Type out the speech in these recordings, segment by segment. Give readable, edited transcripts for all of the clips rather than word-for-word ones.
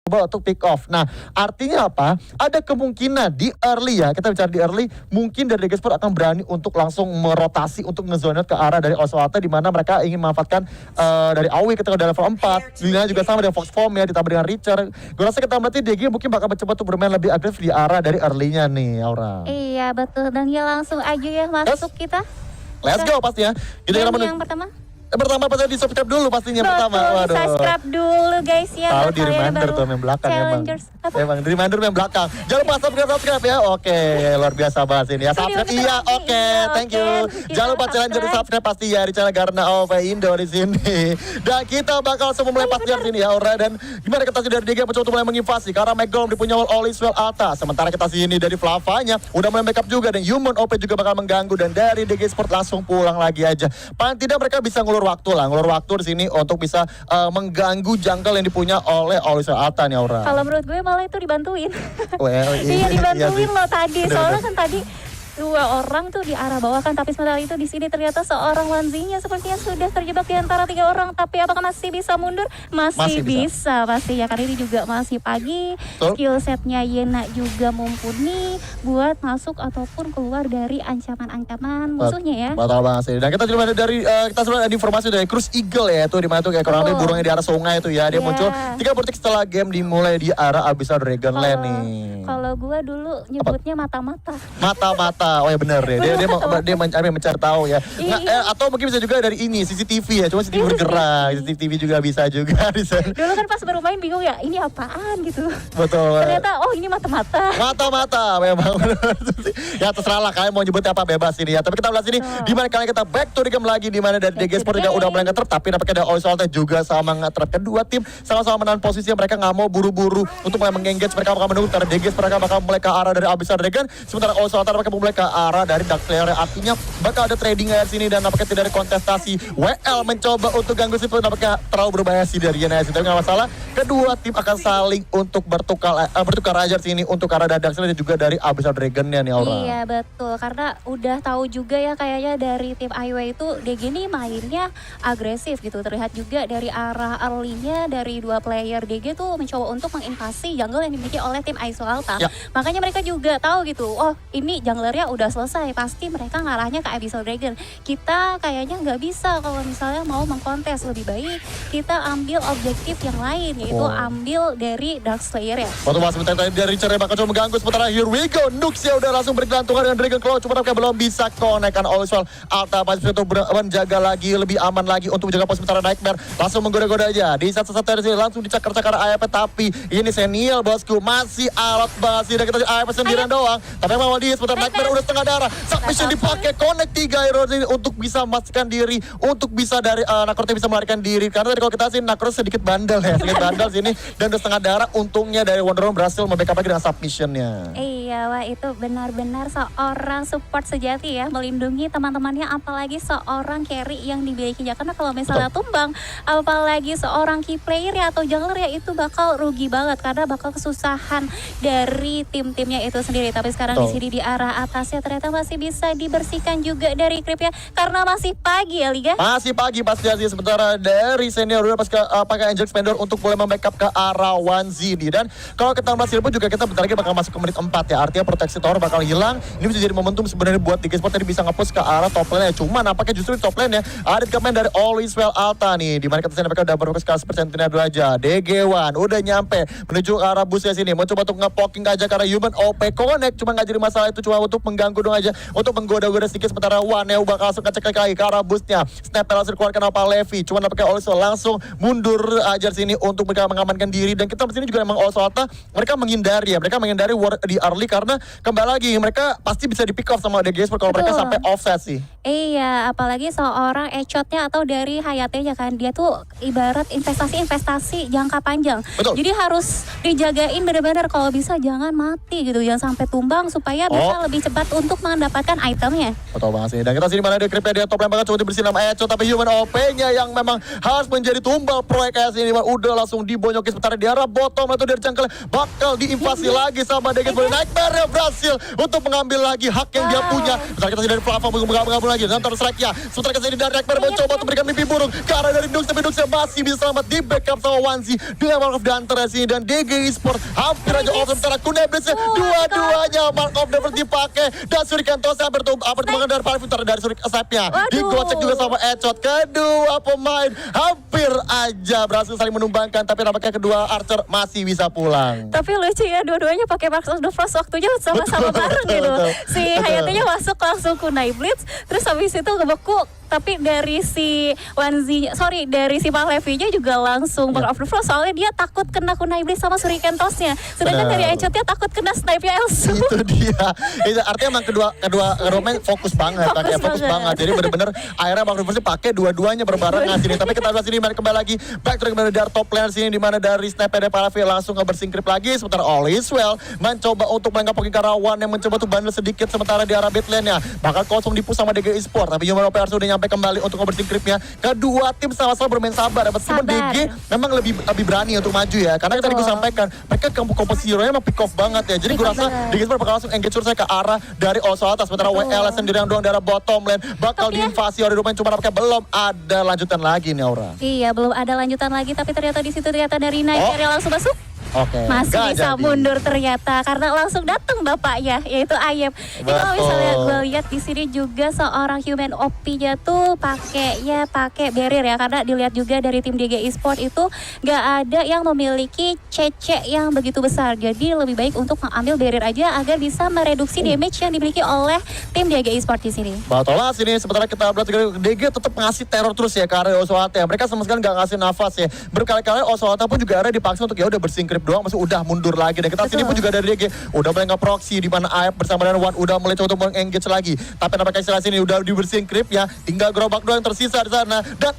untuk pick off. Nah, artinya apa? Ada kemungkinan di early ya, kita bicara di early, mungkin dari DG Sport akan berani untuk langsung merotasi untuk ngezone ke arah dari Oswalta di mana mereka ingin memanfaatkan dari Awi ketika udah level 4. Lina juga sama dengan Fox Form ya, ditambah dengan Richard. Gue rasa kita berarti DG mungkin bakal mencoba untuk bermain lebih agresif di arah dari early-nya nih, Aura. Iya, betul. Dan ya langsung aja ya masuk kita. Let's go pastinya. Kita yang pertama. Pertama pasti di subscribe dulu pastinya pertama. Waduh. Subscribe dulu guys ya. Tahu di reminder tuh yang belakang emang di reminder yang belakang. Jangan lupa subscribe ya. Oke, luar biasa banget ini ya. Subscribe iya, oke, thank you. Jangan lupa challenge di subscribe pasti ya di channel Garena OP Indo di sini. Dan kita bakal semua mulai pasti di sini ya, Aura. Dan gimana kita sih dari DG mencoba untuk mulai menginvasi karena McGolem dipunya All Is Well Alta. Sementara kita sini dari Flavanya udah mulai backup juga dan Human OP juga bakal mengganggu dan dari DG Sport langsung pulang lagi aja. Paling tidak mereka bisa ngulur waktu di sini untuk bisa mengganggu jungle yang dipunya oleh All Is Well Alta nih, Aura. Kalau menurut gue malah itu dibantuin. Iya dibantuin loh tadi. Soalnya kan tadi dua orang tuh di arah bawah kan, tapi sementara itu di sini ternyata seorang Wanzinya sepertinya sudah terjebak di antara 3 orang. Tapi apakah masih bisa mundur? Masih bisa pasti ya, karena ini juga masih pagi. Skill setnya Yena juga mumpuni buat masuk ataupun keluar dari ancaman-ancaman musuhnya ya. Betul banget sih. Dan kita juga dari kita sudah ada informasi dari Cruise Eagle ya, itu di mana tuh kayak kurang lebih burungnya di arah sungai itu ya. Dia muncul 3 detik setelah game dimulai di arah Abyssal Dragonland nih. Kalau gua dulu nyebutnya mata-mata. Mata-mata. Oh ya benar ya. Dia mencari tahu ya. Atau mungkin bisa juga dari ini CCTV ya. Cuma CCTV bergerak. CCTV juga bisa juga di sana. Dulu kan pas baru main bingung ya, ini apaan gitu. Betul. Ternyata ini mata-mata. Mata-mata memang. Ya terserah lah kalian mau nyebutnya apa, bebas ini ya. Tapi kita ulas ini di mana kalian kita back to the game lagi, di mana dari DG Sport juga udah mulai nge-trap, tapi nampaknya ada All Is Well Alta juga sama nge-trap. Kedua tim sama-sama menahan posisi, mereka nggak mau buru-buru untuk mulai meng-engage. Mereka bakal menunggu karena DG Sport mereka bakal mulai ke arah dari Abyssal Dragon, sementara All Is Well Alta mereka mulai ke arah dari Dark Slayer. Artinya bakal ada trading di sini dan nampaknya tidak ada kontestasi. WL mencoba untuk ganggu situ, nampaknya terlalu berbahaya sih dari Genesis. Tapi nggak masalah, kedua tim akan saling untuk bertukar ajar sini untuk arah Dark Slayer dan juga dari Abyssal Dragon-nya nih, Aura. Iya betul, karena udah tahu juga ya kayaknya dari tim IW itu DG ini mainnya agresif gitu. Terlihat juga dari arah early-nya dari 2 player DG tuh mencoba untuk menginvasi jungle yang dimiliki oleh tim All Is Well Alta. Ya. Makanya mereka juga tahu gitu, oh ini junglernya udah selesai, pasti mereka ngarahnya ke Abyssal Dragon. Kita kayaknya nggak bisa kalau misalnya mau mengkontes, lebih baik kita ambil objektif yang lain, yaitu ambil dari Dark Slayer ya. Waktu masih sebentar tadi dari Richard bakal coba mengganggu, sementara here we go. Nux ya udah langsung bergelantungan dengan Dragon Claw, cuma mereka belum bisa connect kan. All Is Well Alta masih bisa untuk menjaga lagi, lebih aman lagi untuk menjaga pos. Sementara Nightmare langsung menggoda-goda aja. Di satu dari sini langsung dicakar-cakar AFP, tapi ini Senial bosku masih alat banget sih. Dan kita AFP sendirian doang. Tapi memang dia sementara Nightmare udah setengah darah. Submission dipakai, connect 3 hero ini untuk bisa memastikan diri, untuk bisa dari Nakrotnya bisa melarikan diri. Karena tadi kalau kita sih Nakrot sedikit bandel ya, sedikit bandel sini dan udah setengah darah. Untungnya dari Wonder Woman berhasil membackup lagi dengan submissionnya. Iya, wah itu benar-benar seorang support sejati ya, melindungi teman-temannya, apalagi seorang carry yang dimilikinya. Karena kalau misalnya tumbang, apalagi seorang key player ya atau jungler ya, itu bakal rugi banget karena bakal kesusahan dari tim-timnya itu sendiri. Tapi sekarang di sini di arah atasnya ternyata masih bisa dibersihkan juga dari creepnya karena masih pagi ya Liga. Masih pagi pasti aja. Sementara dari Senior udah pakai Angel Spender untuk boleh membackup ke arah Wanzini. Dan kalau kita melihat pun juga kita bentar lagi bakal masuk ke menit 4 ya. Artinya proteksi tower bakal hilang. Ini bisa jadi momentum sebenarnya buat DG Sport tadi bisa nge-push ke arah top lane ya. Cuma nampaknya justru di top lane ya ada comment dari All Is Well Alta nih. Dimana kita sini mereka udah berfokus ke persentinnya dulu aja. DG1 udah nyampe menuju ke arah busnya sini. Mau coba untuk nge-poking aja karena Human OP connect. Cuma nggak jadi masalah itu, cuma untuk mengganggu dong aja. Untuk menggoda-goda sedikit, sementara Waneo bakal langsung ngecek lagi ke arah busnya. Snap langsung dikeluarkan apa Levi. Cuma nampaknya All Is Well langsung mundur aja sini untuk mereka mengamankan diri. Dan kita di sini juga memang All Is Well Alta mereka menghindari ya. Mereka menghindari war di early karena kembali lagi mereka pasti bisa di pick off sama DG Sport kalau mereka sampai offset sih. Iya, apalagi seorang Echotnya atau dari Hayate ya kan, dia tuh ibarat investasi jangka panjang. Betul. Jadi harus dijagain benar-benar, kalau bisa jangan mati gitu, jangan sampai tumbang supaya bisa lebih cepat untuk mendapatkan itemnya. Betul banget sih. Dan kita sini mana ada creepnya dia top lane banget, coba dibersihin sama Echot, tapi Human OP-nya yang memang harus menjadi tumbal proyek kayak sini udah langsung dibonyokin. Sementara di arah bottom atau dari jangkauan bakal diinvasi lagi sama DG Sport. Nightmare berhasil untuk mengambil lagi hak yang dia punya. Sementara kita sini dari platform menggabung lagi. Dan terus Rekia. Sementara kesini dari Nightmare mencoba untuk memberikan mimpi buruk ke arah dari Dux. Tapi Dux masih bisa selamat di backup sama Wanzi. Dengan Mark of the Hunter sini. Dan DG Esport hampir aja off sementara Kuneblitz. Dua-duanya Mark of the Hunter dipakai. Dan Shuriken Toss hampir terbangkan dari Parvin dari Shuriken Asapnya. Digocek juga sama Echot. Kedua pemain hampir aja berhasil saling menumbangkan. Tapi nampaknya kedua Archer masih bisa pulang. Tapi lucu ya, dua-duanya pakai Mark of the Frost waktunya sama-sama bareng gitu. Si Hayate-nya masuk langsung kunai Blitz, terus habis itu ngebeku. Tapi dari si dari si Mahlevi-nya juga langsung Mark of the Frost, soalnya dia takut kena kunai Blitz sama Shuriken Toss-nya. Sedangkan dari Echot-nya takut kena snipe-nya Elsu. Itu dia. Itu artinya emang kedua main fokus banget, fokus banget. Jadi benar-benar akhirnya Mark of the Frost pakai dua-duanya berbarengan sini. Tapi kita lihat sini kembali lagi back to kembali dari top lane sini, di mana dari snipe dari Paravi langsung ngebersingkrip lagi. Sementara All is well mencoba untuk melengkapi Karawan yang mencoba tuh bandel sedikit, sementara di arah mid lane-nya bakal kosong dipush sama DG Esport. Tapi Human Opera sudah nyampe kembali untuk ngebersingkripnya. Kedua tim sama-sama bermain sabar. Meskipun DG memang lebih berani untuk maju ya, karena tadi gue sampaikan mereka komposisi hero-nya emang pick off banget ya. Jadi gue rasa DG Esport bakal langsung engage saya ke arah dari Oso atas. Sementara WL sendiri yang doang dari bottom lane bakal diinvasi oleh Rumen, cuma nampaknya belum ada lanjutan lagi nih Aura. Iya, belum ada lanjutan lagi, tapi ternyata di situ ternyata dari Nightmare yang langsung masuk. Masih bisa mundur ternyata karena langsung datang bapaknya yaitu Ayep. Ini kalau misalnya gue lihat di sini juga seorang human OP-nya tuh pakai barrier ya, karena dilihat juga dari tim DG Esport itu nggak ada yang memiliki CC yang begitu besar. Jadi lebih baik untuk mengambil barrier aja agar bisa mereduksi damage yang dimiliki oleh tim DG Esport di sini. Batola sini sementara kita berarti DG tetap ngasih teror terus ya ke area Osoata. Mereka sama sekali nggak ngasih nafas ya. Berkali-kali Osoata pun juga ada dipaksa untuk ya udah bersingkrip doang, masih udah mundur lagi. Dan kita sini pun juga dari DG udah mulai nge-proxy, di mana AF bersama dengan Wan udah mulai coba untuk meng-engage lagi. Tapi nampaknya istilah sini udah dibersingkrip ya, tinggal gerobak doang yang tersisa di sana. Dan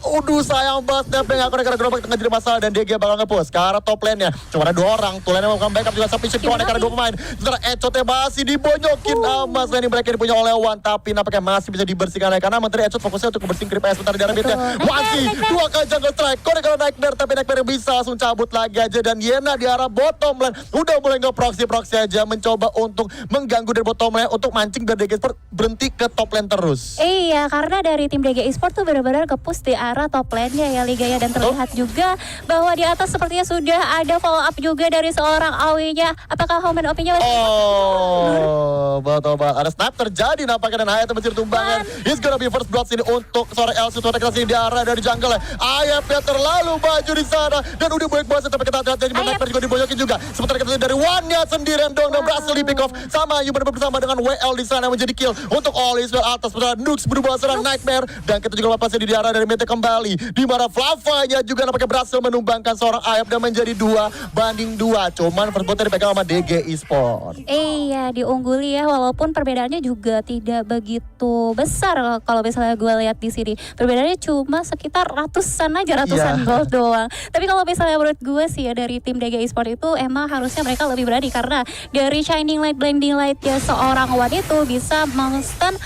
sayang banget Snap yang karena gerobak tengah jadi masalah, dan DG bakal nge-push ke arah top lane-nya. Cuma ada 2 orang, tuh lane-nya mau backup juga sufficient karena 2 pemain. Sementara Echot masih dibonyokin sama selain mereka dipunya oleh Wan, tapi nampaknya masih bisa dibersihkan ya, karena menteri Echot fokusnya untuk bersingkrip sebentar di arah mid-nya. Wanzi 2 kali jungle strike, kode kalau Nightmare, tapi Nightmare bisa langsung cabut lagi aja. Dan Yena di arah bottom lane udah mulai nge-proxy aja, mencoba untuk mengganggu dari bottom lane untuk mancing dari DG Esport berhenti ke top lane terus. Iya, karena dari tim DG Esport tuh benar-benar ke-push di arah top lane-nya ya Ligaya, dan terlihat juga bahwa di atas sepertinya sudah ada follow up juga dari seorang Awi-nya. Apakah Human OP-nya betul banget. Ada snap terjadi nampaknya, dan Hayat mencuri tumbangan. He's gonna be first blood sini untuk seorang Elsu. Kita sini di arah dari jungle. Hayat terlalu maju di sana dan udah banyak banget, tapi kita hati-hati Nightmare juga diboyokin juga. Sementara kita dari Wan-nya sendirian dong, dan berhasil di pick off sama Human bersama dengan WL di sana menjadi kill untuk All is well atas. Sementara Nux berubah serang Nightmare, dan kita juga lepasnya di arah dari meta kembali, di mana Flava-nya juga nampaknya berhasil menumbangkan seorang Ayap dan menjadi 2-2. Cuman first blood dipegang sama DG Esport. Iya, diungguli ya, walaupun perbedaannya juga tidak begitu besar. Kalau misalnya gue lihat di sini perbedaannya cuma sekitar ratusan gold doang. Tapi kalau misalnya menurut gue sih ya, dari tim DG Esport itu emang harusnya mereka lebih berani, karena dari Shining Light, Blinding Light ya seorang Wan itu bisa meng-stun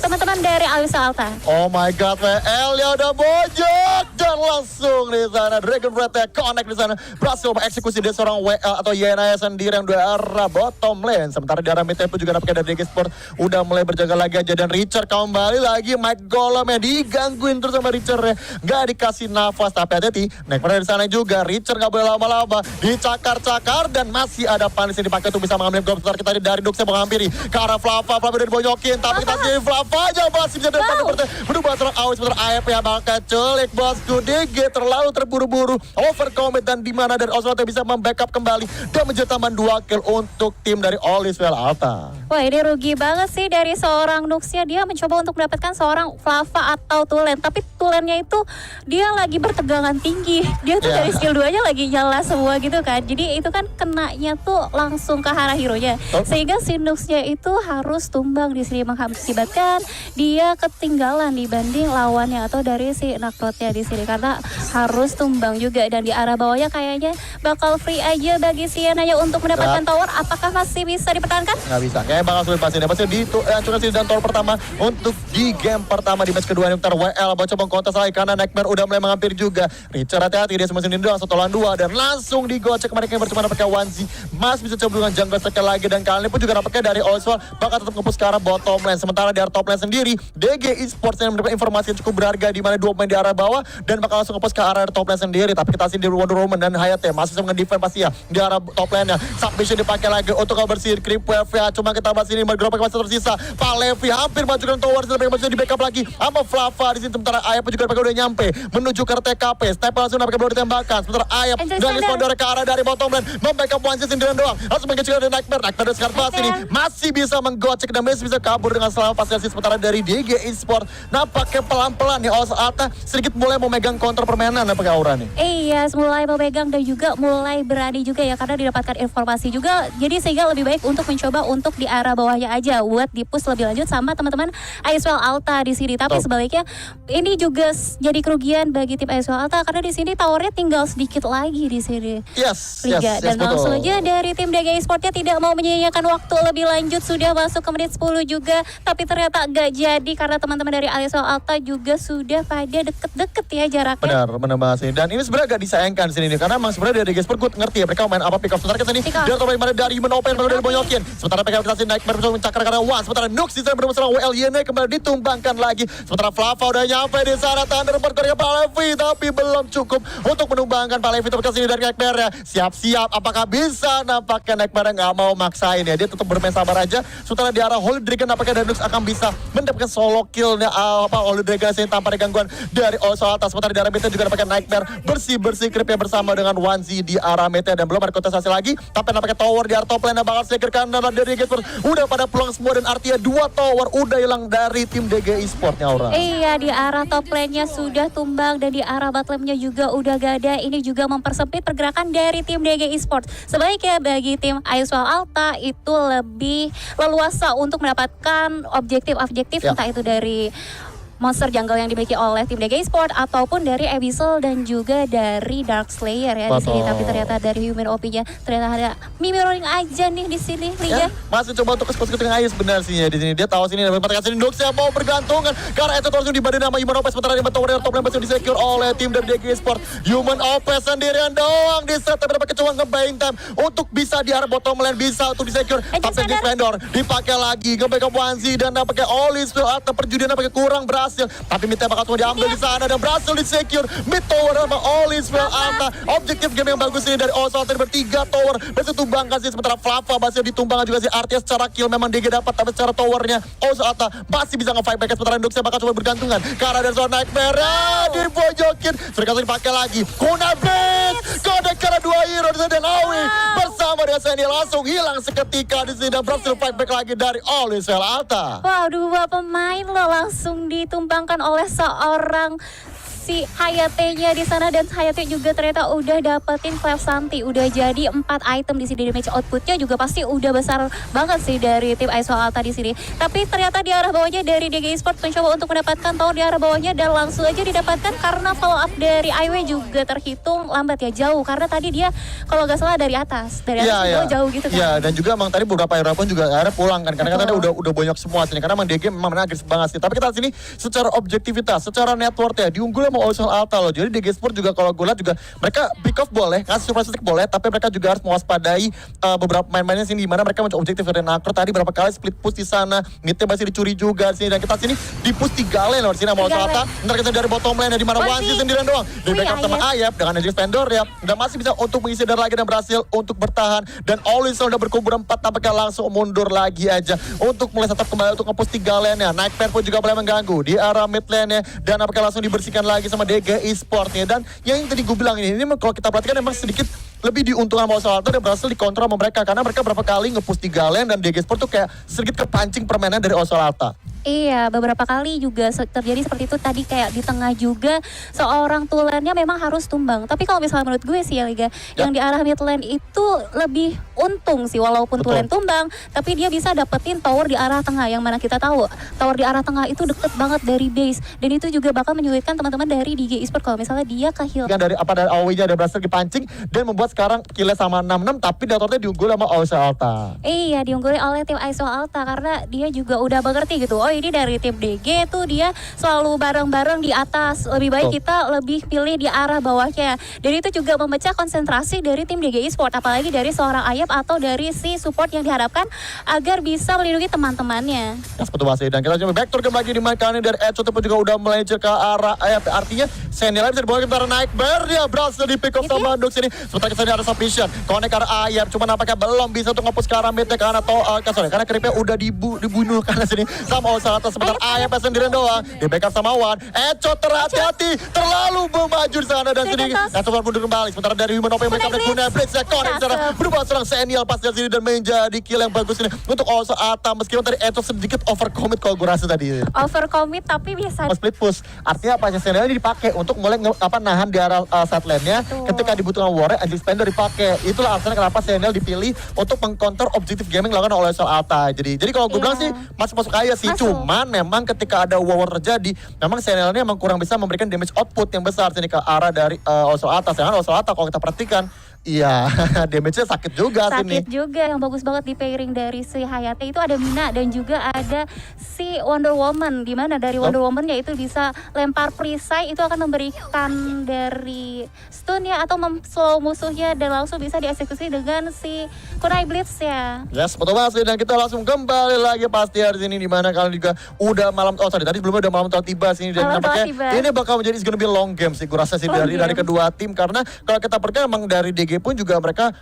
teman-teman dari Alisa Alta. Oh my god, WL ya udah bojok, dan langsung di sana Dragon Breath-nya connect di sana, berhasil mengeksekusi dia seorang WL atau Yena sendiri yang di arah bottom lane. Sementara di arah mid pun juga nampaknya dari DG Sport udah mulai berjaga lagi aja, dan Richard kembali lagi. Mike Golem yang digangguin terus sama Richard ya, nggak dikasih nafas. Tapi hati-hati, naik pada di sana juga Richard nggak boleh lama-lama, dicakar-cakar, dan masih ada panis yang dipakai untuk bisa mengambil gol. Sementara kita dari Dux yang menghampiri ke arah Flava udah dibonyokin, tapi kita sini Flava aja masih bisa depan berubah serang Awis. Sebentar AF ya bakal culik bosku. DG terlalu terburu-buru, overcommit, dan dimana dari Oswald bisa membackup kembali dan menjadi tambahan 2 kill untuk tim dari All is well Alta. Wah, ini rugi banget sih dari seorang Nuxia. Dia mencoba untuk mendapatkan seorang Flava atau Tulen, tapi Tulennya itu dia lagi bertegangan tinggi. Dia tuh dari skill 2-nya lagi nyala semua gitu kan. Jadi itu kan kenanya tuh langsung ke arah hero-nya. Sehingga si Nuxia itu harus tumbang di sini, mengakibatkan dia ketinggalan dibanding lawannya atau dari si Nakrotnya di sini, karena harus tumbang juga. Dan di arah bawahnya kayaknya bakal free aja bagi si Yenanya untuk mendapatkan tower. Apakah masih bisa dipertahankan? Nggak bisa, kayaknya bakal sulit pasti. Pasti dihancurkan sini dan tower pertama untuk di game pertama di match kedua. Nuktar WL coba kontes lagi karena Nightmare udah mulai menghampir juga. Richard hati-hati, dia semua sini doang 1 lawan 2, dan langsung digocek mereka yang bercuma pakai Wanzi. Mas bisa coba dengan jungle sekali lagi, dan kali ini pun juga nampaknya dari Oswald bakal tetap nge-push ke arah bottom lane. Sementara di arah top lane lane sendiri, DG Esports yang mendapatkan informasi yang cukup berharga di mana 2 pemain di arah bawah dan bakal langsung ngepost ke arah top lane sendiri. Tapi kita sini di Wonder Woman dan Hayate masih bisa nge-defend pasti ya di arah top lane-nya. Submission dipakai lagi untuk bersihin creep wave ya. Cuma kita bahas ini Margrove masih tersisa. Palevi hampir majukan tower, tapi masih di backup lagi sama Flava di sini. Sementara Ayap juga udah nyampe menuju ke TKP. Step langsung nampaknya baru ditembakkan. Sementara Ayap dan Sponder ke arah dari bottom lane membackup Wansi sendirian doang. Langsung mengejar dari Nightmare dari sekarang pas ini masih bisa menggocek dan masih bisa kabur dengan selamat pasasi. Sementara dari DG Esports nampaknya pelan-pelan nih All Alta sedikit mulai memegang kontrol permainan apa Aura nih. Iya, mulai memegang dan juga mulai berani juga ya karena didapatkan informasi juga. Jadi sehingga lebih baik untuk mencoba untuk di arah bawahnya aja buat di-push lebih lanjut sama teman-teman ISWL Alta di sini. Tapi sebaliknya ini juga jadi kerugian bagi tim ISWL Alta karena di sini towernya tinggal sedikit lagi di sini. Yes, Liga. Dan langsung aja dari tim DG Esports-nya tidak mau menyia-nyiakan waktu lebih lanjut, sudah masuk ke menit 10 juga, tapi ternyata nggak jadi karena teman-teman dari ISWL Alta juga sudah pada deket-deket ya jaraknya. Benar banget sih. Dan ini sebenarnya agak disayangkan di sini nih karena memang sebenarnya dari DG Esports gue ngerti ya mereka main apa pick up. Sementara kita nih dia terbaik mana dari Human Open baru dari Bonyokin. Sementara PK kita sih naik mencakar karena One. Sementara Nux di sana bermasalah WLYN kembali ditumbangkan lagi. Sementara Flava udah nyampe di sana Thunderbird dari Palevi tapi belum cukup untuk menumbangkan Palevi terus sini dari Nightmare. Siap-siap apakah bisa? Nampaknya Nightmare nggak mau maksain ya. Dia tetap bermain sabar aja. Sementara di arah Holy Dragon nampaknya Nux akan bisa mendapatkan solo killnya Holy Dragon ini tanpa ada gangguan dari Oso Alta. Sementara di arah meta juga nampaknya Nightmare bersih creepnya bersama dengan Wanzi di arah meta dan belum ada kontestasi lagi. Tapi nampaknya tower di arah top lane bakal segerkan dan dari DG Esports udah pada pulang semua dan artinya 2 tower udah hilang dari tim DG Esports-nya Aura. Iya, di arah top lane-nya sudah tumbang dan di arah bot lane-nya juga udah gak ada. Ini juga mempersempit pergerakan dari tim DG Esports. Sebaiknya bagi tim ISWL Alta itu lebih leluasa untuk mendapatkan objektif entah itu dari monster jungle yang dimiliki oleh tim DG Esports ataupun dari Abyssal dan juga dari Dark Slayer ya di sini. Tapi ternyata dari Human OP-nya ternyata ada mirroring aja nih di sini Liga. Masih coba untuk ke tengah benar sih ya di sini. Dia tahu sini dapat mendapatkan sini Nux yang mau bergantungan karena itu langsung dibanding nama Human OP. Sementara di tower top lane masih disecure oleh tim dari DG Esports. Human OP sendirian doang di set tapi dapat kecoa nge-buying time untuk bisa di arah bottom lane bisa untuk disecure. Tapi Defender dipakai lagi nge-backup Wanzi dan nampaknya Olis atau perjudian nampaknya kurang berhasil. Tapi mid bakal semua diambil di sana dan berhasil di secure mid tower sama Olis Alta. Objektif game yang bagus ini dari Olis Alta bertiga tower berhasil tumbangkan sih. Sementara Flava masih ditumbangkan juga sih. Artinya secara kill memang DG dapat tapi secara towernya Olis Alta masih bisa nge-fight back. Sementara Nux bakal coba bergantungan karena dari zona Nightmare dibojokin. Sudah kasih dipakai lagi Kuna Blitz kode karena 2 hero di sana dan Awi bersama dengan Sandy langsung hilang seketika di sini dan berhasil fight back lagi dari Olis Alta. Wow, 2 pemain lo langsung ditumbangkan oleh seorang si Hayate-nya di sana dan Hayate juga ternyata udah dapetin Clef Santi. Udah jadi 4 item di sini. Damage outputnya juga pasti udah besar banget sih dari tim ISWL Alta di sini. Tapi ternyata di arah bawahnya dari DG Esports mencoba untuk mendapatkan tower di arah bawahnya dan langsung aja didapatkan karena follow up dari IW juga terhitung lambat ya, jauh karena tadi dia kalau nggak salah dari atas jauh gitu kan. Iya, dan juga emang tadi beberapa hero pun juga akhirnya pulang kan karena katanya udah banyak semua sini karena emang DG memang agresif banget sih. Tapi kita sini secara objektivitas, secara network ya diunggul sama Ocean Alta loh. Jadi DG Esports juga kalau gue lihat juga mereka pick off boleh, kasih surprise stick boleh, tapi mereka juga harus mewaspadai beberapa main-mainnya sini di mana mereka mencoba objektif dari Nakro tadi berapa kali split push di sana, midnya masih dicuri juga sini dan kita sini di push 3 lane loh di sini sama Ocean Alta. Ntar kita dari bottom lane di mana Wansi sendirian doang. Di backup sama Ayap dengan Angel Spender ya. Dan masih bisa untuk mengisi darah lagi dan berhasil untuk bertahan dan Always udah berkumpul 4 tampaknya langsung mundur lagi aja untuk mulai tetap kembali untuk nge-push 3 lane-nya. Nightmare pun juga boleh mengganggu di arah mid lane-nya dan apakah langsung dibersihkan lagi sama DG Esports-nya. Dan yang tadi gue bilang ini kalau kita perhatikan memang sedikit lebih diuntungkan sama Ocean Alta dan berhasil dikontrol sama mereka karena mereka berapa kali nge-push 3 lane dan DG Esports tuh kayak sedikit kepancing permainan dari Ocean Alta. Iya, beberapa kali juga terjadi seperti itu tadi kayak di tengah juga seorang tulennya memang harus tumbang. Tapi kalau misalnya menurut gue sih ya Liga, yang di arah mid lane itu lebih untung sih walaupun tulen tumbang, tapi dia bisa dapetin tower di arah tengah yang mana kita tahu tower di arah tengah itu deket banget dari base dan itu juga bakal menyulitkan teman-teman dari DG Esports kalau misalnya dia kehilangan. Yang dari AOE-nya ada berhasil dipancing dan membuat sekarang killnya sama 66 tapi datornya diunggul sama Ocean Alta. Iya, diungguli oleh tim ISWL Alta karena dia juga udah mengerti gitu. Oh ini dari tim DG tuh dia selalu bareng-bareng di atas. Lebih baik kita lebih pilih di arah bawahnya. Dan itu juga memecah konsentrasi dari tim DG Esport, apalagi dari seorang Ayap atau dari si support yang diharapkan agar bisa melindungi teman-temannya. Ya, seperti bahasa dan kita coba backdoor kembali di kali dari Echo pun juga udah melanjut ke arah Ayap. Artinya Senila bisa dibawa ke arah naik bar dia berhasil di pick up sama Dux ini. Sementara kita ada submission connect ke arah Ayap, cuma nampaknya belum bisa untuk ngepus ke arah mid karena karena creepnya udah dibunuh karena sini sama Osalata. Sebentar Ayap sendirian doang di backup sama Wan. Echo terhati-hati terlalu memaju di sana dan sini Echo mundur kembali. Sementara dari Human Open mereka berguna Blitz connect secara berubah serang Senil pas dari sini dan menjadi kill yang bagus ini untuk Osalata meskipun tadi Echo sedikit overcommit kalau gue rasa tadi. Overcommit tapi biasa Split push. Artinya apa? Senil ini dipakai untuk mulai nahan di arah sideline-nya. Ketika dibutuhkan warrior, Angel Spender dipakai. Itulah alasannya kenapa Senil dipilih untuk mengcounter objektif gaming lakukan oleh Osalata. Jadi kalau gue bilang sih masuk aja sih. Cuman memang ketika ada war terjadi, memang Senil ini memang kurang bisa memberikan damage output yang besar sini ke arah dari Osalata. Sedangkan Osalata kalau kita perhatikan iya, damage-nya sakit juga sini. Sakit juga, yang bagus banget di pairing dari si Hayate itu ada Mina dan juga ada si Wonder Woman. Dimana dari Wonder Woman yaitu bisa lempar perisai itu akan memberikan dari stun ya atau slow musuhnya dan langsung bisa dieksekusi dengan si Kunai Blitz ya. Yes, betul banget dan kita langsung kembali lagi pasti hari ini dimana kalian juga udah malam, tadi sebelumnya udah malam telah tiba sini dan nampaknya ini bakal menjadi gonna be long game sih gue rasa sih dari kedua tim karena kalau kita percaya memang dari DG pun juga mereka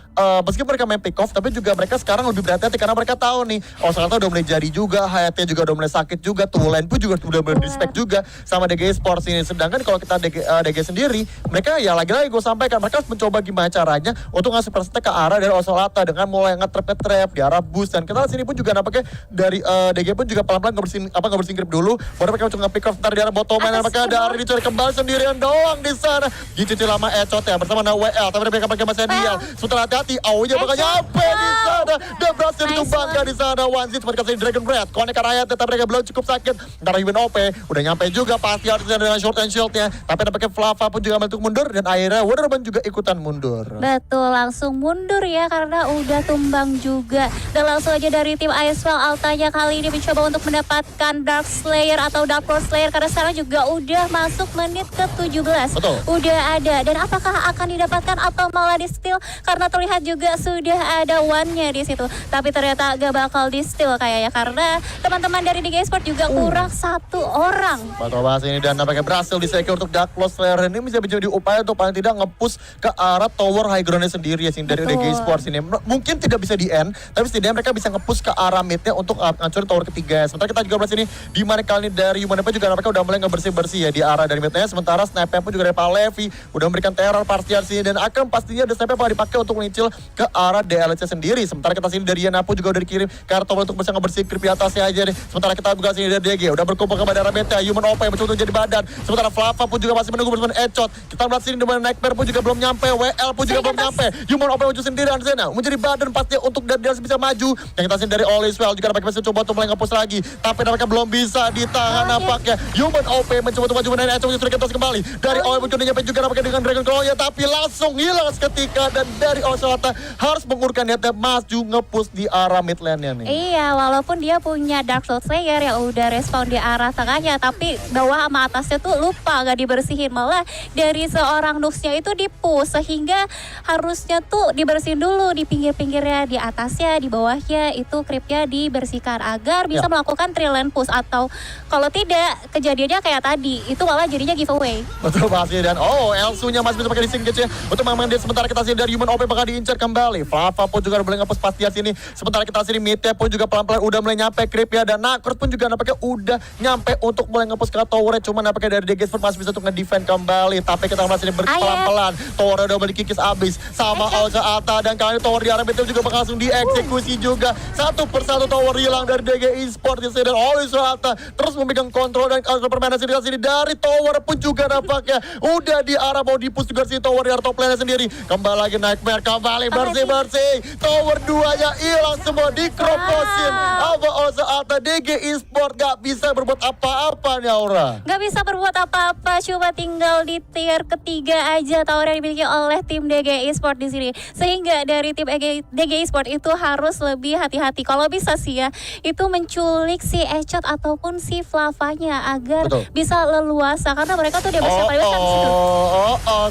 meskipun mereka main pick off tapi juga mereka sekarang lebih berhati-hati karena mereka tahu nih Osalata udah mulai jadi juga, Hayate juga udah mulai sakit juga, Tulen pun juga udah mulai respect juga sama DG Sports ini. Sedangkan kalau kita DG sendiri mereka ya lagi-lagi gue sampaikan mereka harus mencoba gimana caranya untuk ngasih persetek ke arah dari Osalata dengan mulai nge-trap di arah boost dan kita sini pun juga nampaknya dari DG pun juga pelan-pelan ngebersihin grip dulu baru mereka coba nge-pick off ntar di arah bottom lane nampaknya dari dicari kembali sendirian doang di sana dicuci lama Echot ya bersama WL tapi mereka pakai Mas Daniel. Setelah hati, Aoya bakal nyampe di sana dan berhasil ditumbangkan di sana. Wanzit mereka kasih Dragon Breath, connect ke Riot tapi mereka belum cukup sakit. Karena Human OP udah nyampe juga pasti harus dengan short and shieldnya. Tapi nampaknya Flava pun juga meletup mundur dan akhirnya Wonder Woman juga ikutan mundur. Betul, langsung mundur ya karena udah tumbang juga. Dan langsung aja dari tim Icewell Altanya kali ini mencoba untuk mendapatkan Dark Slayer atau Dark Lord Slayer karena sekarang juga udah masuk menit ke-17. Betul. Udah ada dan apakah akan didapatkan atau malah di steal karena terlihat juga sudah ada one-nya di situ. Tapi ternyata gak bakal di steal kayaknya karena teman-teman dari DG Esport juga kurang satu orang. Betul bahas ini dan nampaknya berhasil di-secure untuk Dark Lord Slayer ini bisa menjadi upaya untuk paling tidak nge-push ke arah tower high ground-nya sendiri ya sini dari DG Esport ini. Mungkin tidak bisa di end, tapi setidaknya mereka bisa nge-push ke arah mid-nya untuk ngancurin tower ketiga. Sementara kita juga bahas ini di mana kali ini dari Human Epic juga nampaknya udah mulai ngebersih-bersih ya di arah dari mid-nya. Sementara sniper pun juga dari Pak Levi udah memberikan teror parsial sini dan akan pastinya ada sniper bakal dipakai untuk mencil ke arah DLC sendiri. Sementara kita sini dari Yana pun juga udah dikirim ke arah tower untuk bisa ngebersih creep di atasnya aja nih. Sementara kita buka sini dari DG udah berkumpul ke arah beta Human OP yang mencoba jadi badan. Sementara Flava pun juga masih menunggu bersama Echot. Kita melihat sini dimana Nightmare pun juga belum nyampe, WL pun juga belum nyampe. Human OP muncul sendirian di sana menjadi badan pasti untuk dari DLC bisa maju. Yang kita sini dari All-Is-Well juga nampaknya masih coba untuk mulai nge-push lagi. Tapi nampaknya belum bisa ditahan nampaknya. Human OP mencoba untuk maju menaik Echot sudah kita kembali. Dari OP pun nyampe juga nampaknya dengan Dragon Claw ya tapi langsung hilang seketika dan dari Osalata harus mengurungkan niatnya maju nge-push di arah mid lane-nya nih. Iya, walaupun dia punya Dark Lord Slayer yang udah respawn di arah tengahnya, tapi bawah sama atasnya tuh lupa gak dibersihin. Malah dari seorang Nuxnya itu di-push sehingga harusnya tuh dibersihin dulu di pinggir-pinggirnya, di atasnya, di bawahnya itu creepnya dibersihkan agar bisa melakukan tri-lane push atau kalau tidak kejadiannya kayak tadi itu malah jadinya giveaway. Betul pasti dan Elsunya masih bisa pakai disengage ya untuk memang dia sementara kita sini dari Human OP bakal diincar kembali. Flava pun juga boleh nge-push pasti sini. Sementara kita sini mid-nya pun juga pelan-pelan udah mulai nyampe creep ya dan Nakurt pun juga nampaknya udah nyampe untuk mulai nge-push ke tower-nya. Cuma nampaknya dari DG Sport masih bisa untuk nge-defend kembali. Tapi kita masih ini pelan-pelan. Tower-nya udah mulai kikis abis sama Osalata dan kali ini tower di arah mid juga bakal langsung dieksekusi juga. Satu persatu tower hilang dari DG Esport di sini dan Osalata terus memegang kontrol dan permainan sini dari tower pun juga nampaknya udah di arah mau di-push juga si tower di arah top lane sendiri. kembali lagi Nightmare, kembali bersih-bersih. Tower 2-nya hilang semua, dikeroposin. Apa Osa Alta DG Esport gak bisa berbuat apa-apa nih Aura. Gak bisa berbuat apa-apa, cuma tinggal di tier ketiga aja tower yang dimiliki oleh tim DG Esport di sini. Sehingga dari tim DG Esport itu harus lebih hati-hati. Kalau bisa sih ya, itu menculik si Echot ataupun si Flavanya agar bisa leluasa. Karena mereka tuh dia yang paling besar di situ.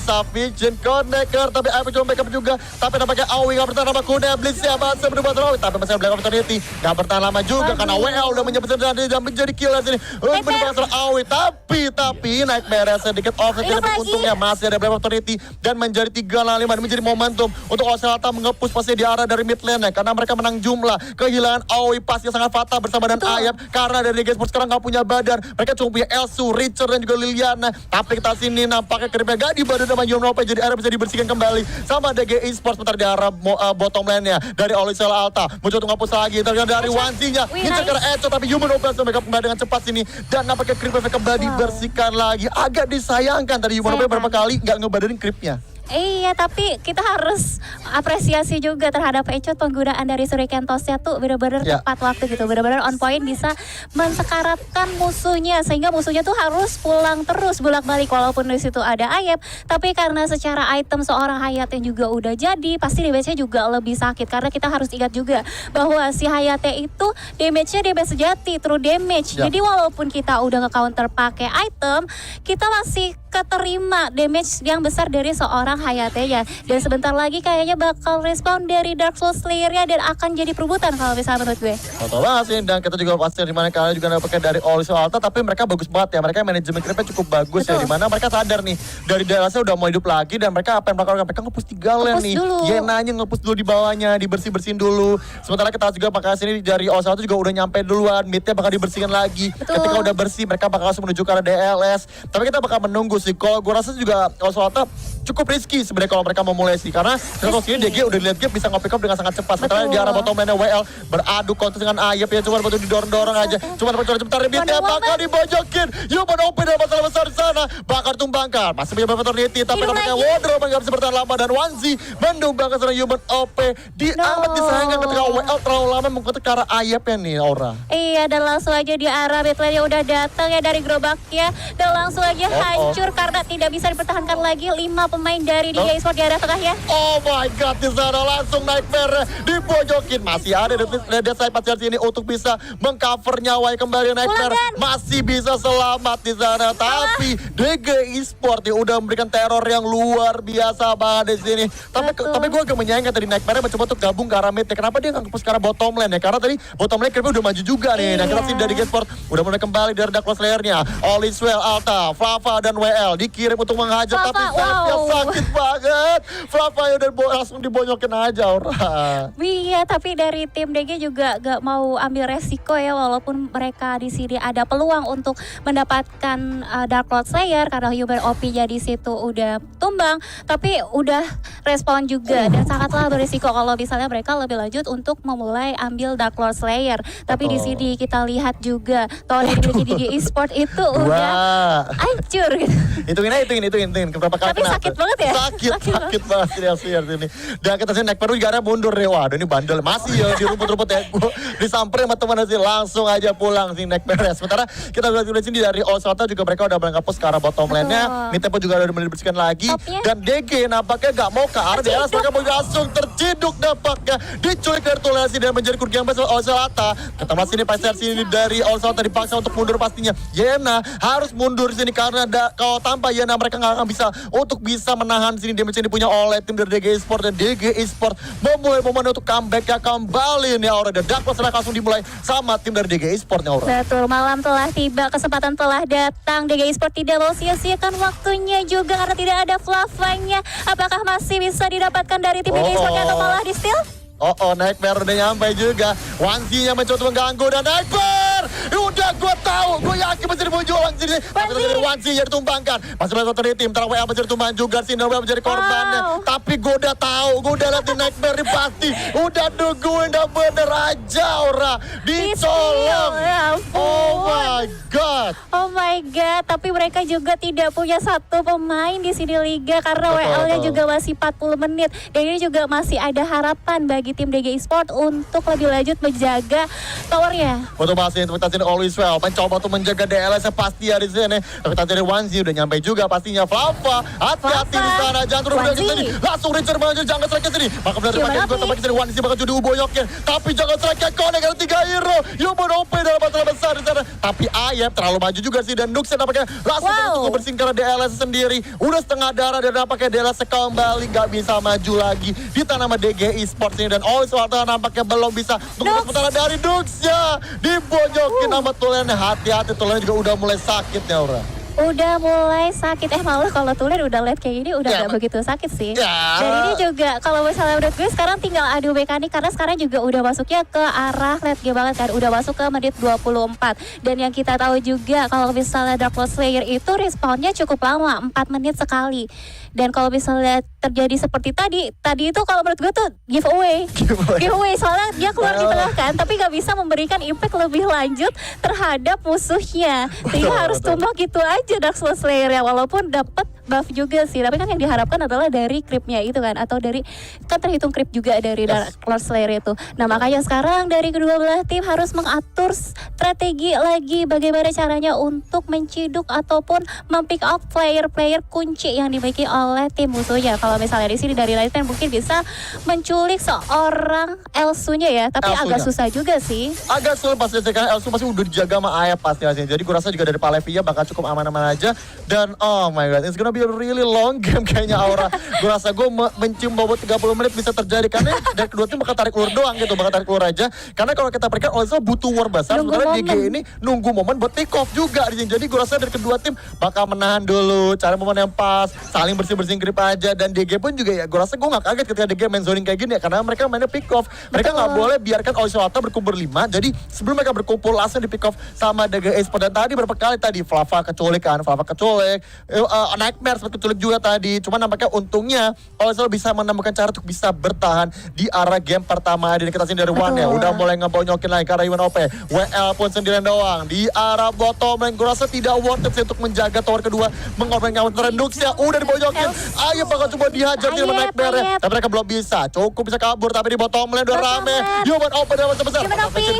Sufficient Connector, tapi Ayo coba backup juga. Tapi nampaknya Awi gak bertahan lama, kuda Blitz ya masih berbuat Rawi. Tapi masih Black Opportunity gak bertahan lama juga karena WL udah menyebut dan menjadi killer sini. Berbalas Awi, tapi Nightmare sedikit offset dan untungnya masih ada Black Opportunity dan menjadi 3-5 menjadi momentum untuk Ocelata mengepus pasti di arah dari mid lane karena mereka menang jumlah. Kehilangan Awi pasti sangat fatal bersama dan Ayap karena dari DG Sport sekarang gak punya badan. Mereka cuma punya Elsu, Richard dan juga Liliana. Tapi kita sini nampaknya keripnya gak di badan sama Yonope, jadi arah bisa dibersihkan kembali sama DG Esports. Sebentar di arah bottom lane-nya dari Olisel Alta mencoba untuk ngapus lagi ternyata dari Wansinya ngincar ke Echo, tapi Human Open mereka kembali dengan cepat sini dan nampaknya creep kembali dibersihkan lagi. Agak disayangkan tadi Human Open berapa kali gak ngebadarin creepnya. Iya, tapi kita harus apresiasi juga terhadap Echot. Penggunaan dari Shuriken Toss-nya tuh benar-benar tepat waktu gitu. Benar-benar on point, bisa mensekaratkan musuhnya. Sehingga musuhnya tuh harus pulang terus bolak-balik walaupun di situ ada Ayep. Tapi karena secara item seorang Hayate juga udah jadi, pasti damage-nya juga lebih sakit. Karena kita harus ingat juga bahwa si Hayate itu damage-nya damage sejati, true damage. Jadi walaupun kita udah nge-counter pakai item, kita masih keterima damage yang besar dari seorang Hayate ya. Dan sebentar lagi kayaknya bakal respawn dari Dark Souls Slayer-nya dan akan jadi perebutan kalau misalnya menurut gue. Betul banget sih, dan kita juga pasti dimana kalian juga dapatnya dari Olisel Alta, tapi mereka bagus banget ya. Mereka manajemen creepnya cukup bagus ya, dimana mereka sadar nih dari daerahnya udah mau hidup lagi dan mereka apa yang mereka lakukan, mereka ngepus 3 lane nih. Yenanya ngepus dulu di bawahnya, dibersih-bersihin dulu. Sementara kita juga pakai sini dari Olisel Alta juga udah nyampe duluan, midnya bakal dibersihkan lagi. Ketika udah bersih mereka bakal langsung menuju ke arah DLS. Tapi kita bakal menunggu sih. Kalau gue rasa juga Olisel Alta cukup risky sebenarnya kalau mereka mau mulai sih, karena kalau sini DG udah lihat gap bisa nge-pick up dengan sangat cepat. Sementara di arah bottom lane WL beradu kontes dengan Ayep ya, cuma butuh didorong-dorong aja. Cuma sebentar beatnya bakal dibojokin. Human Open dalam masalah besar di sana, bakal tumbangkan. Masih punya opportunity tapi nampaknya Wardrobe nggak bisa bertahan lama dan Wanzi menumbangkan seorang Human OP. Amat disayangkan ketika WL terlalu lama mengikuti ke arah Ayep ya nih Aura. Iya, dan langsung aja di arah midlane yang udah datang ya dari gerobaknya dan langsung aja hancur karena tidak bisa dipertahankan lagi 5 pemain dari DG Esport di arah tengah ya. Oh my god, di sana langsung Nightmare dipojokin. Masih ada Dead Side Pasir sini untuk bisa mengcover nyawa kembali Nightmare. Masih bisa selamat di sana. Tapi DG Esport ya udah memberikan teror yang luar biasa banget di sini. Tapi gue agak menyayangkan tadi Nightmare mencoba untuk gabung ke arah mid. Kenapa dia nggak ngepus ke arah bottom lane ya? Karena tadi bottom lane creepnya udah maju juga nih. Dan kita sih dari DG Esport udah mulai kembali dari Dark Souls Slayer-nya. Oliswell Alta, Flava dan WL dikirim untuk menghajar, tapi sayapnya sakit banget. Flava udah langsung dibonyokin aja Aura. Iya, tapi dari tim DG juga gak mau ambil resiko ya, walaupun mereka di sini ada peluang untuk mendapatkan Dark Lord Slayer karena Human OP jadi situ udah tumbang, tapi udah respon juga dan sangatlah berisiko kalau misalnya mereka lebih lanjut untuk memulai ambil Dark Lord Slayer. Tapi di sini kita lihat juga tahun yang dimiliki DG Esport itu udah hancur gitu. Hitungin berapa kali tapi sakit banget ya? Sakit banget sini. Dan kita sini naik peru juga ada mundur deh. Waduh ini bandel. Masih ya di rumput-rumput ya. Gue disamperin sama teman sih langsung aja pulang sih naik beres. Sementara kita lihat di sini dari Ocelta juga mereka udah mulai ngapus ke arah bottom lane-nya. Mid tempo juga udah mulai dibersihkan lagi. Dan DG nampaknya gak mau ke arah DLS. Mereka mau langsung terciduk nampaknya. Diculik dari Tulasi dan menjadi kerugian besar Ocelta. Kita masih ini pasir sini dari Ocelta dipaksa untuk mundur pastinya. Yena harus mundur sini karena kalau tanpa Yena mereka gak akan bisa untuk bisa menahan sini damage yang dipunya oleh tim dari DG Esport. Dan DG Esport memulai momen untuk comeback ya kembali nih Aura. Dan Dark Lord langsung dimulai sama tim dari DG Esport nih Aura. Betul, malam telah tiba, kesempatan telah datang. DG Esport tidak mau sia-siakan waktunya juga karena tidak ada Flavanya. Apakah masih bisa didapatkan dari tim DG Esport atau malah di steal? Nightmare udah nyampe juga. Wansinya mencoba mengganggu dan Nightmare udah gue tahu, gue yakin masih dibujuk sini. Tapi dari Wansi jadi ditumbangkan. Masih masuk dari tim, ntar WL menjadi tumbang juga sih, WL menjadi korbannya. Tapi gue udah tahu, gue udah liat di Nightmare nih pasti udah nungguin udah bener aja Aura dicolong. Oh my god. Oh my god, tapi mereka juga tidak punya satu pemain di sini Liga karena WL-nya juga masih 40 menit. Dan ini juga masih ada harapan bagi tim DG Esports untuk lebih lanjut menjaga towernya. Untuk masih interpretasi Always Well mencoba untuk menjaga DLS yang pasti ya di sini. Interpretasi dari Wanzi udah nyampe juga pastinya. Flava, hati-hati di sana, jangan turun ke sini. Langsung Richard maju, jangan strike ke sini. Maka benar dipakai juga tempat ke sini. Wanzi bakal jadi uboyokin, tapi jangan strike ke Connect ada 3 hero. Yuman OP dalam masalah besar di sana. Tapi Ayep terlalu maju juga sih dan Nuxen nampaknya langsung untuk bersihin karena DLS sendiri. Udah setengah darah dan nampaknya DLS kembali nggak bisa maju lagi di tanah DG Esports ini dan Always Well nampaknya belum bisa untuk sementara dari Dux ya. Dibonyokin sama Tulen, hati-hati Tulen juga udah mulai sakit ya Aura. Udah mulai sakit, malah kalau Tulen udah lihat kayak gini udah gak begitu sakit sih. Dan ini juga kalau misalnya menurut gue sekarang tinggal adu mekanik karena sekarang juga udah masuknya ke arah late game banget kan, udah masuk ke menit 24. Dan yang kita tahu juga kalau misalnya Dark Lord Slayer itu respawnnya cukup lama, 4 menit sekali. Dan kalau misalnya terjadi seperti tadi itu kalau menurut gue tuh giveaway soalnya dia keluar di tengah kan, tapi gak bisa memberikan impact lebih lanjut terhadap musuhnya. Sehingga harus tumbang gitu aja Dark Slayer ya, walaupun dapat buff juga sih, tapi kan yang diharapkan adalah dari creepnya itu kan, atau dari kan terhitung creep juga dari Dark Lord Slayer itu. Nah makanya sekarang dari kedua belah tim harus mengatur strategi lagi bagaimana caranya untuk menciduk ataupun mempick up player-player kunci yang dimiliki oleh tim musuhnya. Kalau misalnya di sini dari Lightning mungkin bisa menculik seorang Elsunya ya, tapi agak susah juga sih. Agak sulit pasti karena Elsu masih udah dijaga sama Ayap pasti. Jadi gue rasa juga dari Palevia bakal cukup aman-aman aja. Dan oh my god, it's gonna be a really long game kayaknya Aura. Gue rasa gue mencium bobot 30 menit bisa terjadi karena dari kedua tim bakal tarik ulur doang gitu, bakal tarik ulur aja. Karena kalau kita perhatikan Olso butuh war besar, sementara DG ini nunggu momen buat pick off juga. Jadi gue rasa dari kedua tim bakal menahan dulu, cari momen yang pas, saling bersih-bersih grip aja. Dan DG pun juga ya, gue rasa gue gak kaget ketika DG main zoning kayak gini ya, karena mereka mainnya pick off. Mereka gak boleh biarkan Olso berkumpul 5, jadi sebelum mereka berkumpul langsung di pick off sama DG Esports. Dan tadi berapa kali tadi Flava keculik, Nightmare sempat keculik juga tadi. Cuma nampaknya untungnya Olso bisa menemukan cara untuk bisa bertahan di arah game pertama. Dan kita sini dari One ya, udah mulai ngebonyokin lagi karena Yuman OP. WL pun sendirian doang di arah bottom lane. Gue rasa tidak worth it sih untuk menjaga tower kedua, mengorbankan Rendux ya. Udah dibonyokin, ayo bakal coba dihajar sama Nightmare ya. Tapi mereka belum bisa, cukup bisa kabur. Tapi di bottom lane udah rame. Yuman OP dalam sebesar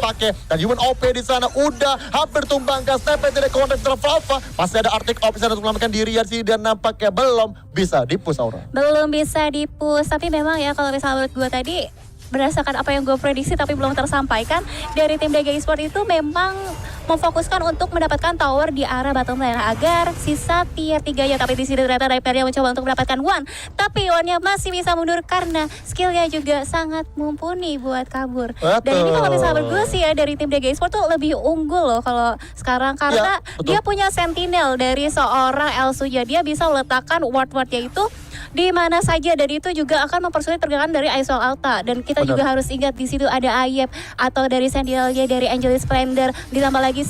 pakai dan Yuman OP di sana udah hampir tumbang ke step tidak konteks setelah Flava. Masih ada Arctic Ops untuk menyelamatkan diri ya sih, dan nampaknya belum bisa dipus Aura. Belum bisa dipus, tapi memang ya kalau misalnya menurut gue tadi berdasarkan apa yang gue prediksi tapi belum tersampaikan dari tim DG Esports itu memang memfokuskan untuk mendapatkan tower di arah bottom lane agar sisa tier 3-nya. Tapi di sini ternyata Nightmare mencoba untuk mendapatkan One, tapi One-nya masih bisa mundur karena skillnya juga sangat mumpuni buat kabur. Dan ini kalau misalnya menurut gue sih ya dari tim DG Esports tuh lebih unggul loh kalau sekarang karena dia punya sentinel dari seorang Elsunya. Dia bisa meletakkan ward-wardnya itu di mana saja, dan itu juga akan mempersulit pergerakan dari Aisol Alta. Dan kita juga harus ingat di situ ada Ayep atau dari Sentinelnya dari Angelis Splendor, ditambah lagi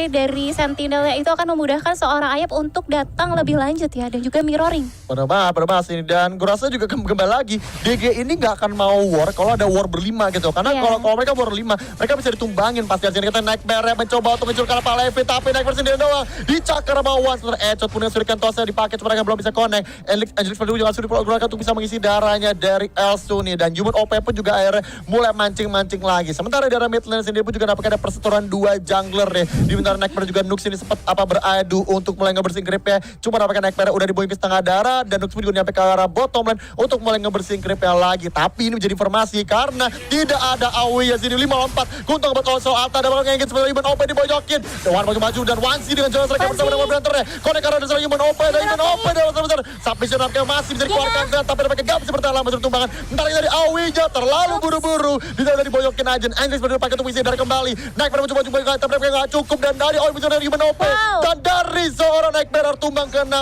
dari Sentinelnya itu akan memudahkan seorang Ayep untuk datang lebih lanjut ya, dan juga mirroring. Benar banget ini, dan gue rasa juga kembali lagi DG ini nggak akan mau war kalau ada war berlima gitu, karena kalau mereka war 5 mereka bisa ditumbangin pasti. Sini kita Nightmare mencoba untuk mencurkan Palevi, tapi Nightmare sendiri doang dicakar sama One. Setelah Echot pun yang surikan tosnya dipakai, mereka belum bisa connect. Angelix Valdu juga sudah digunakan untuk bisa mengisi darahnya dari Elsu nih, dan Human OP pun juga akhirnya mulai mancing-mancing lagi. Sementara di arah mid lane sendiri pun juga nampaknya ada perseteruan 2 jungler deh. Sementara Nightmare juga Nux ini sempat beradu untuk mulai ngebersihin creepnya. Cuma nampaknya Nightmare udah diboing ke setengah darah, dan Nux pun juga nyampe ke arah bottom lane untuk mulai ngebersihin creepnya lagi. Tapi ini menjadi informasi karena tidak ada Awi ya sini 5 lawan 4. Guntung buat Olso Alta dan bakal ngengit sebenarnya Human OP dibojokin. Dan Wan maju dan Wansi dengan jalan seragam bersama dengan Branternya. Konek karena ada Human OP dan Human OP dalam besar. Submission nampaknya masih bisa dikeluarkan, tapi nampaknya gak bisa bertahan lama tumbangan. Bentar lagi dari Awi-nya terlalu buru-buru. Bisa dibojokin aja. Angelix berdua pakai untuk isi darah kembali. Nightmare mencoba-coba tapi mereka gak cukup, dan dari Awi bisa dari Human OP. Dan dari seorang Nightmare tumbang kena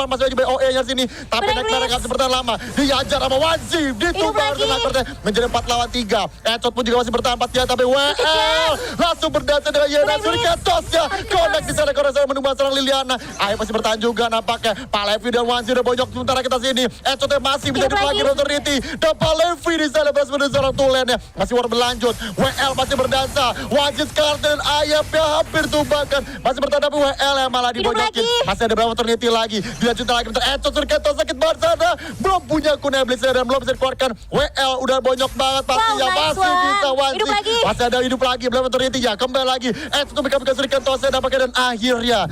masih lagi BOE-nya sini. Tapi Nightmare gak bisa bertahan lama. Diajar sama Wansi, ditumbang dengan Nightmare menjadi 4 lawan 3. Echot pun juga masih bertahan 4 dia, tapi WL langsung berdata dengan Yena Surika tosnya. Connect di sana karena saya menunggu serang Liliana. Ayo masih bertahan juga nampaknya. Palevi dan Wansi udah bonyok sementara kita sini. Echotnya masih bisa lagi Rotoriti. Dan Palevi di sana berhasil menuju seorang Tulen ya. Masih war berlanjut. WL masih berdansa. Wansi sekarang dan Ayap ya hampir tumbangkan. Masih bertadapi WL yang malah Hidup dibonyokin. lagi. Masih ada berapa Trinity lagi. Dilanjutkan lagi bentar. Surketo sakit banget sana. Belum punya Kun Iblis dan belum bisa dikeluarkan. WL udah bonyok banget pastinya. Wow, nice Masih one. bisa Wanzi. Hidup lagi. Masih ada hidup lagi. Belum Trinity ya. Kembali lagi. Itu mereka Surketo saya pakai dan akhirnya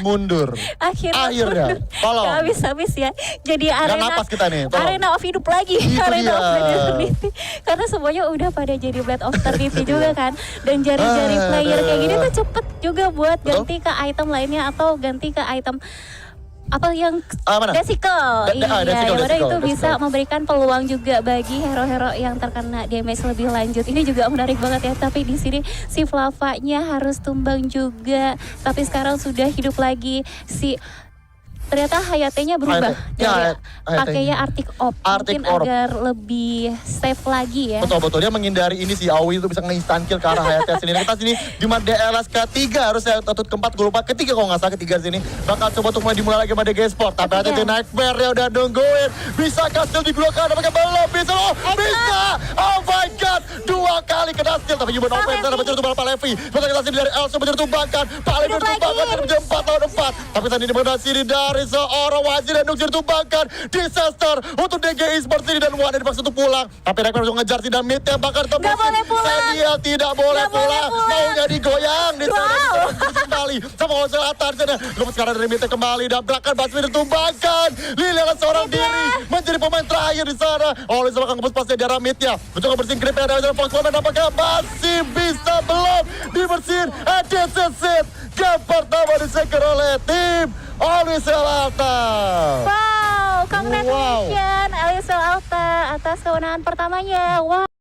mundur. Akhirnya. Tolong. Habis ya. Jadi arena napas kita nih, tolong. arena of hidup lagi. Itu Arena of dia. Eternity. Karena semuanya udah pada jadi Blade of Eternity juga kan. Dan jari-jari player kayak gini tuh cepet juga buat Betul. ganti ke item lainnya atau ganti ke item apa yang Mana? Desicle. Iya, Desicle, yang mana Desicle, itu bisa Desicle. memberikan peluang juga bagi hero-hero yang terkena damage lebih lanjut. Ini juga menarik banget ya, tapi di sini si Flavanya harus tumbang juga. Tapi sekarang sudah hidup lagi si ternyata Hayate-nya berubah Hayate. Ya, dari Hayate-nya. pakainya Arctic Orb. Arctic Mungkin Orb. agar lebih safe lagi ya. Betul, dia menghindari ini si Aoi itu bisa nge-instant kill ke arah Hayate sini. Kita sini di DLS ketiga harus saya tutut keempat, gue lupa ketiga kalau nggak salah ketiga sini. Bakal coba untuk mulai dimulai lagi sama DG Sport. Tapi Ketiga. Hayate Nightmare ya udah nungguin. Bisa kastil digunakan, apakah belum? Bisa loh, bisa! Oh my god, 2 kali kena steal. Tapi gimana offense ada mencuri tumbang Pak Levi. Bisa kita sini dari Elsa mencuri tumbangkan. Pak Levi Hidup lagi. tumbangkan jadi menjadi 4 lawan 4. Tapi tadi dimana sini dari seorang Wajir dan Nukjir tumbangkan. Disaster untuk DG Esports ini dan Wanda dipaksa untuk pulang. Tapi Nightmare harus ngejar sih dan mid-nya bakal tembus. Nggak boleh pulang. Sadiel tidak boleh Nggak boleh pulang. pulang. Maunya digoyang di sana. Wow. Bisa kembali sama Hosel Atar sana. Lepas sekarang dari mid kembali dan belakang Basmi ditumbangkan. Lili adalah seorang diri menjadi pemain terakhir di sana. Oleh sebab ngepus pasnya di arah mid-nya. Mencoba bersihin grip dari dalam Fox Moment. Apakah masih bisa belum dibersihin? This is it. Game pertama disecure oleh tim Olisel Alta. Wow, congratulations Alisal Alta atas kemenangan pertamanya. Wow.